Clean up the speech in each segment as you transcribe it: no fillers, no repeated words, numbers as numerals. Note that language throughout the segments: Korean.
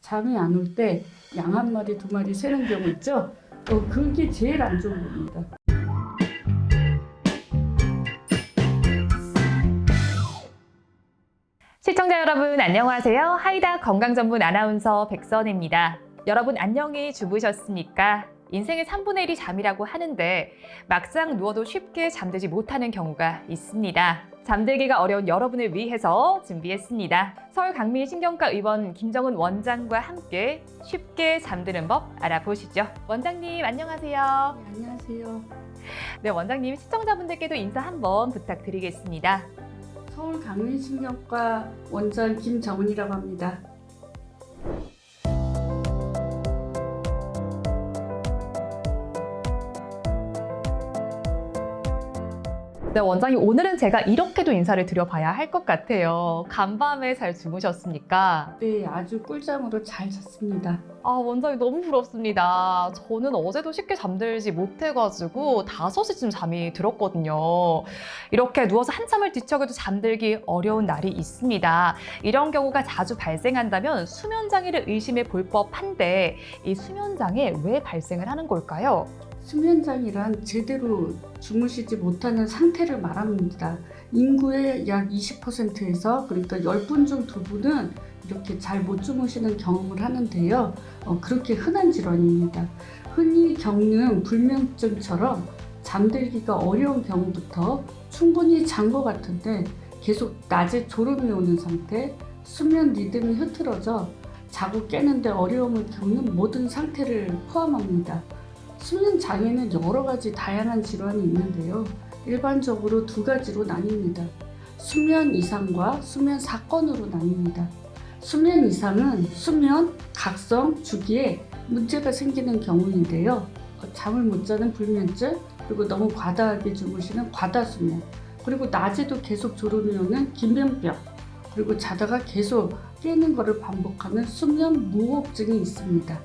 잠이 안 올 때 양 한 마리, 두 마리 새는 경우 있죠? 그게 제일 안 좋은 겁니다. 시청자 여러분 안녕하세요. 하이다 건강전문 아나운서 백선입니다. 여러분 안녕히 주무셨습니까? 인생의 3분의 1이 잠이라고 하는데 막상 누워도 쉽게 잠들지 못하는 경우가 있습니다. 잠들기가 어려운 여러분을 위해서 준비했습니다. 서울 강민 신경과 의원 김정은 원장과 함께 쉽게 잠드는 법 알아보시죠. 원장님 안녕하세요. 네, 안녕하세요. 네, 원장님 시청자분들께도 인사 한번 부탁드리겠습니다. 서울 강민신경과 원장 김정은이라고 합니다. 네, 원장님 오늘은 제가 이렇게도 인사를 드려봐야 할 것 같아요. 간밤에 잘 주무셨습니까? 네, 아주 꿀잠으로 잘 잤습니다. 아, 원장님 너무 부럽습니다. 저는 어제도 쉽게 잠들지 못해가지고 5시쯤 잠이 들었거든요. 이렇게 누워서 한참을 뒤척여도 잠들기 어려운 날이 있습니다. 이런 경우가 자주 발생한다면 수면장애를 의심해 볼 법한데 이 수면장애 왜 발생을 하는 걸까요? 수면장애란 제대로 주무시지 못하는 상태를 말합니다. 인구의 약 20%에서 그러니까 10분 중 2분은 이렇게 잘 못 주무시는 경험을 하는데요. 그렇게 흔한 질환입니다. 흔히 겪는 불면증처럼 잠들기가 어려운 경우부터 충분히 잔 것 같은데 계속 낮에 졸음이 오는 상태, 수면 리듬이 흐트러져 자고 깨는데 어려움을 겪는 모든 상태를 포함합니다. 수면 장애는 여러 가지 다양한 질환이 있는데요. 일반적으로 2가지로 나뉩니다. 수면 이상과 수면 사건으로 나뉩니다. 수면 이상은 수면, 각성, 주기에 문제가 생기는 경우인데요. 잠을 못 자는 불면증, 그리고 너무 과다하게 주무시는 과다수면, 그리고 낮에도 계속 졸음이 오는 기면병, 그리고 자다가 계속 깨는 것을 반복하는 수면 무호흡증이 있습니다.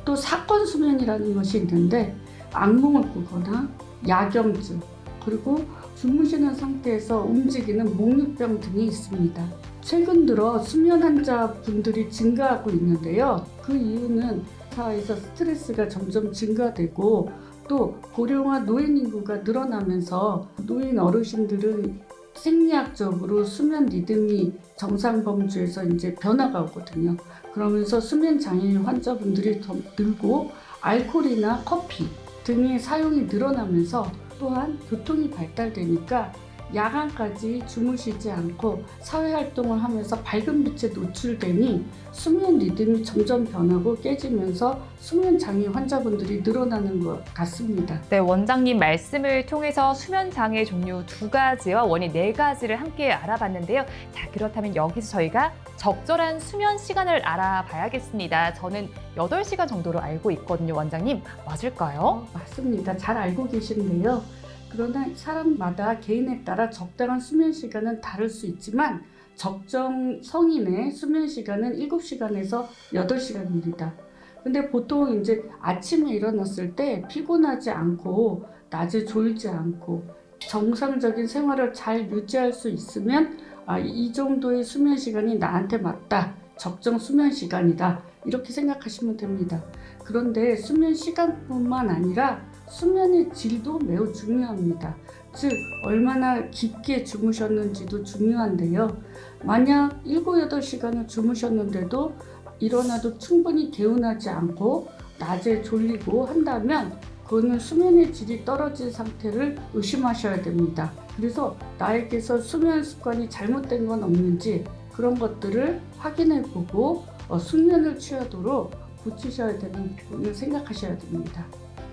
또 사건 수면이라는 것이 있는데 악몽을 꾸거나 야경증, 그리고 주무시는 상태에서 움직이는 목류병 등이 있습니다. 최근 들어 수면 환자분들이 증가하고 있는데요. 그 이유는 사회에서 스트레스가 점점 증가되고 또 고령화 노인 인구가 늘어나면서 노인 어르신들은 생리학적으로 수면 리듬이 정상 범주에서 이제 변화가 오거든요. 그러면서 수면 장애 환자분들이 더 늘고 알코올이나 커피 등의 사용이 늘어나면서 또한 교통이 발달되니까 야간까지 주무시지 않고 사회활동을 하면서 밝은 빛에 노출되니 수면 리듬이 점점 변하고 깨지면서 수면 장애 환자분들이 늘어나는 것 같습니다. 네, 원장님 말씀을 통해서 수면 장애 종류 2가지와 원인 4가지를 함께 알아봤는데요. 자, 그렇다면 여기서 저희가 적절한 수면 시간을 알아봐야겠습니다. 저는 8시간 정도로 알고 있거든요, 원장님. 맞을까요? 맞습니다. 잘 알고 계신데요. 그러나 사람마다 개인에 따라 적당한 수면 시간은 다를 수 있지만 적정 성인의 수면 시간은 7시간에서 8시간입니다. 근데 보통 이제 아침에 일어났을 때 피곤하지 않고 낮에 졸지 않고 정상적인 생활을 잘 유지할 수 있으면 이 정도의 수면 시간이 나한테 맞다. 적정 수면 시간이다. 이렇게 생각하시면 됩니다. 그런데 수면 시간뿐만 아니라 수면의 질도 매우 중요합니다. 즉 얼마나 깊게 주무셨는지도 중요한데요. 만약 7, 8시간을 주무셨는데도 일어나도 충분히 개운하지 않고 낮에 졸리고 한다면 그거는 수면의 질이 떨어진 상태를 의심하셔야 됩니다. 그래서 나에게서 수면 습관이 잘못된 건 없는지 그런 것들을 확인해 보고 숙면을 취하도록 고치셔야 되는 부분을 생각하셔야 됩니다.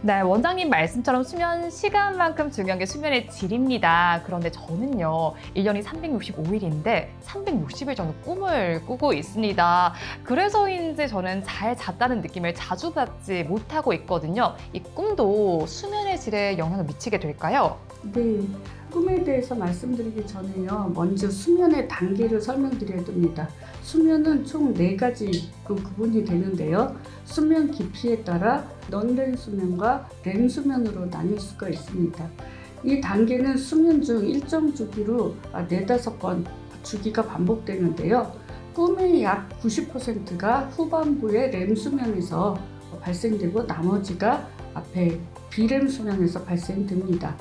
네, 원장님 말씀처럼 수면 시간만큼 중요한 게 수면의 질입니다. 그런데 저는요, 1년이 365일인데 360일 저는 꿈을 꾸고 있습니다. 그래서인지 저는 잘 잤다는 느낌을 자주 받지 못하고 있거든요. 이 꿈도 수면의 질에 영향을 미치게 될까요? 네, 꿈에 대해서 말씀드리기 전에요. 먼저 수면의 단계를 설명드려야 됩니다. 수면은 총 4가지로 구분이 되는데요. 수면 깊이에 따라 넌렘 수면과 렘 수면으로 나뉠 수가 있습니다. 이 단계는 수면 중 일정 주기로 4-5번 주기가 반복되는데요. 꿈의 약 90%가 후반부의 렘 수면에서 발생되고 나머지가 앞에 비렘 수면에서 발생됩니다.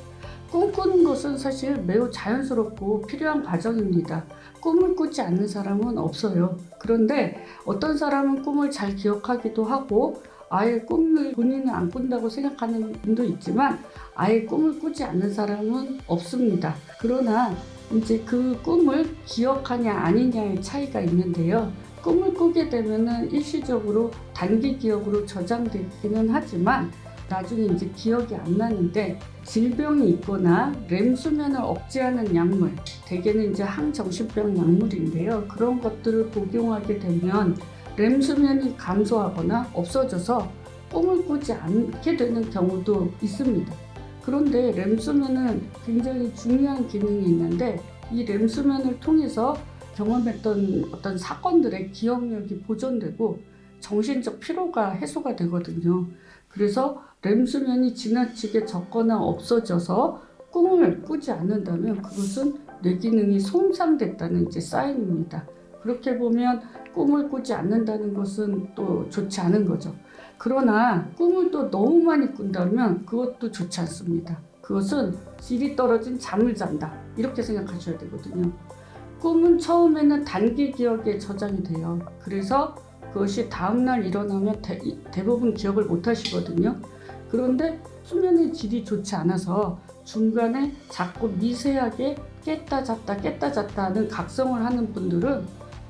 꿈꾸는 것은 사실 매우 자연스럽고 필요한 과정입니다. 꿈을 꾸지 않는 사람은 없어요. 그런데 어떤 사람은 꿈을 잘 기억하기도 하고 아예 꿈을 본인은 안 꾼다고 생각하는 분도 있지만 아예 꿈을 꾸지 않는 사람은 없습니다. 그러나 이제 그 꿈을 기억하냐 아니냐의 차이가 있는데요. 꿈을 꾸게 되면은 일시적으로 단기 기억으로 저장되기는 하지만 나중에 이제 기억이 안 나는데 질병이 있거나 렘 수면을 억제하는 약물, 대개는 이제 항정신병 약물인데요. 그런 것들을 복용하게 되면 렘 수면이 감소하거나 없어져서 꿈을 꾸지 않게 되는 경우도 있습니다. 그런데 렘 수면은 굉장히 중요한 기능이 있는데 이 렘 수면을 통해서 경험했던 어떤 사건들의 기억력이 보존되고 정신적 피로가 해소가 되거든요. 그래서 렘 수면이 지나치게 적거나 없어져서 꿈을 꾸지 않는다면 그것은 뇌 기능이 손상됐다는 이제 사인입니다. 그렇게 보면 꿈을 꾸지 않는다는 것은 또 좋지 않은 거죠. 그러나 꿈을 또 너무 많이 꾼다면 그것도 좋지 않습니다. 그것은 질이 떨어진 잠을 잔다 이렇게 생각하셔야 되거든요. 꿈은 처음에는 단기 기억에 저장이 돼요. 그래서 그것이 다음날 일어나면 대부분 기억을 못 하시거든요. 그런데 수면의 질이 좋지 않아서 중간에 자꾸 미세하게 깼다 잤다 하는 각성을 하는 분들은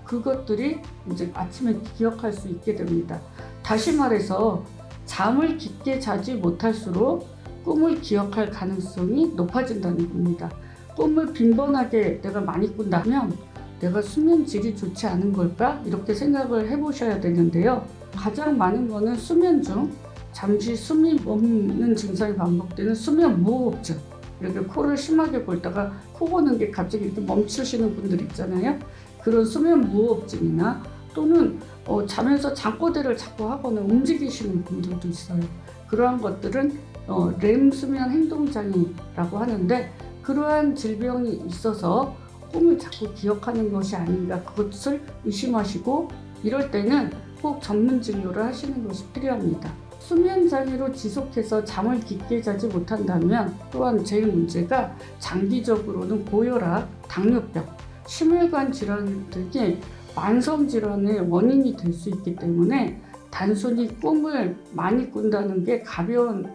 그것들이 이제 아침에 기억할 수 있게 됩니다. 다시 말해서 잠을 깊게 자지 못할수록 꿈을 기억할 가능성이 높아진다는 겁니다. 꿈을 빈번하게 내가 많이 꾼다면 내가 수면 질이 좋지 않은 걸까? 이렇게 생각을 해보셔야 되는데요. 가장 많은 거는 수면 중 잠시 숨이 멎는 증상이 반복되는 수면 무호흡증. 이렇게 코를 심하게 골다가 코 고는 게 갑자기 이렇게 멈추시는 분들 있잖아요. 그런 수면 무호흡증이나 또는 자면서 잠꼬대를 자꾸 하거나 움직이시는 분들도 있어요. 그러한 것들은 렘 수면 행동장애라고 하는데 그러한 질병이 있어서 꿈을 자꾸 기억하는 것이 아닌가 그것을 의심하시고 이럴 때는 꼭 전문 진료를 하시는 것이 필요합니다. 수면 장애로 지속해서 잠을 깊게 자지 못한다면 또한 제일 문제가 장기적으로는 고혈압, 당뇨병, 심혈관 질환 등의 만성 질환의 원인이 될 수 있기 때문에 단순히 꿈을 많이 꾼다는 게 가벼운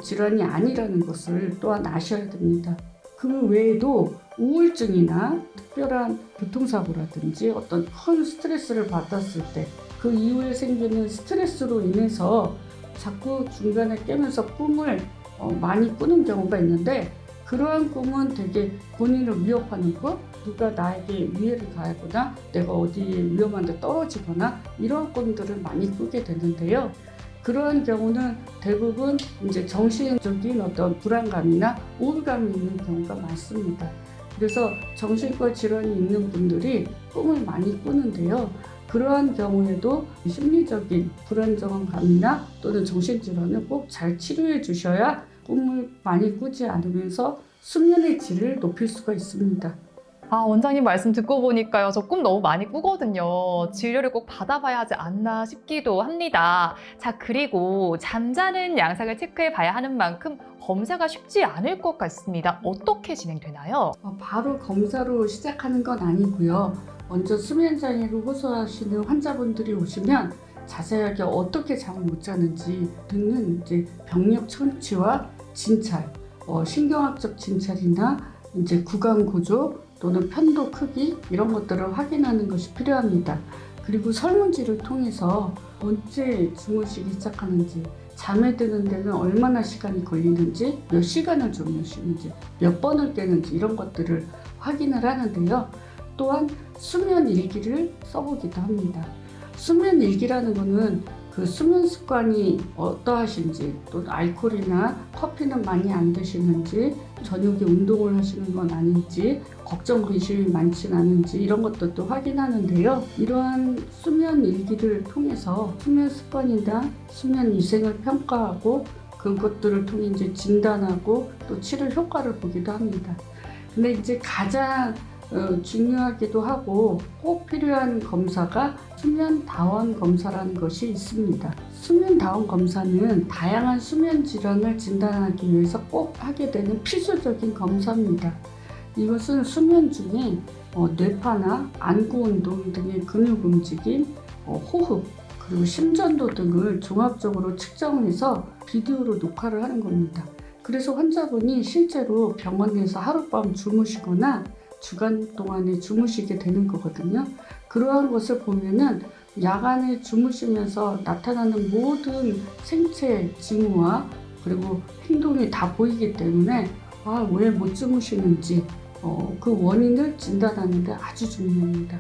질환이 아니라는 것을 또한 아셔야 됩니다. 그 외에도 우울증이나 특별한 교통사고라든지 어떤 큰 스트레스를 받았을 때 그 이후에 생기는 스트레스로 인해서 자꾸 중간에 깨면서 꿈을 많이 꾸는 경우가 있는데 그러한 꿈은 되게 본인을 위협하는 것, 누가 나에게 위해를 가하거나 내가 어디에 위험한 데 떨어지거나 이런 꿈들을 많이 꾸게 되는데요. 그러한 경우는 대부분 이제 정신적인 어떤 불안감이나 우울감이 있는 경우가 많습니다. 그래서 정신과 질환이 있는 분들이 꿈을 많이 꾸는데요. 그러한 경우에도 심리적인 불안정감이나 또는 정신질환을 꼭 잘 치료해 주셔야 꿈을 많이 꾸지 않으면서 수면의 질을 높일 수가 있습니다. 원장님 말씀 듣고 보니까요. 저 꿈 너무 많이 꾸거든요. 진료를 꼭 받아봐야 하지 않나 싶기도 합니다. 자, 그리고 잠자는 양상을 체크해 봐야 하는 만큼 검사가 쉽지 않을 것 같습니다. 어떻게 진행되나요? 바로 검사로 시작하는 건 아니고요. 먼저 수면장애로 호소하시는 환자분들이 오시면 자세하게 어떻게 잠을 못 자는지 등은 이제 병력 천치와 진찰, 신경학적 진찰이나 이제 구강 구조 또는 편도 크기 이런 것들을 확인하는 것이 필요합니다. 그리고 설문지를 통해서 언제 주무시기 시작하는지, 잠에 드는 데는 얼마나 시간이 걸리는지, 몇 시간을 주무시는지, 몇 번을 깨는지 이런 것들을 확인을 하는데요. 또한 수면 일기를 써보기도 합니다. 수면 일기라는 것은 그 수면 습관이 어떠하신지, 또 알코올이나 커피는 많이 안 드시는지, 저녁에 운동을 하시는 건 아닌지, 걱정 근심이 많지는 않은지 이런 것들도 확인하는데요. 이러한 수면 일기를 통해서 수면 습관이나 수면 위생을 평가하고 그것들을 통해 이제 진단하고 또 치료 효과를 보기도 합니다. 근데 이제 가장 중요하기도 하고 꼭 필요한 검사가 수면 다원 검사라는 것이 있습니다. 수면 다원 검사는 다양한 수면 질환을 진단하기 위해서 꼭 하게 되는 필수적인 검사입니다. 이것은 수면 중에 뇌파나 안구 운동 등의 근육 움직임, 호흡, 그리고 심전도 등을 종합적으로 측정해서 비디오로 녹화를 하는 겁니다. 그래서 환자분이 실제로 병원에서 하룻밤 주무시거나 주간 동안에 주무시게 되는 거거든요. 그러한 것을 보면은 야간에 주무시면서 나타나는 모든 생체 징후와 그리고 행동이 다 보이기 때문에 왜 못 주무시는지 그 원인을 진단하는 데 아주 중요합니다.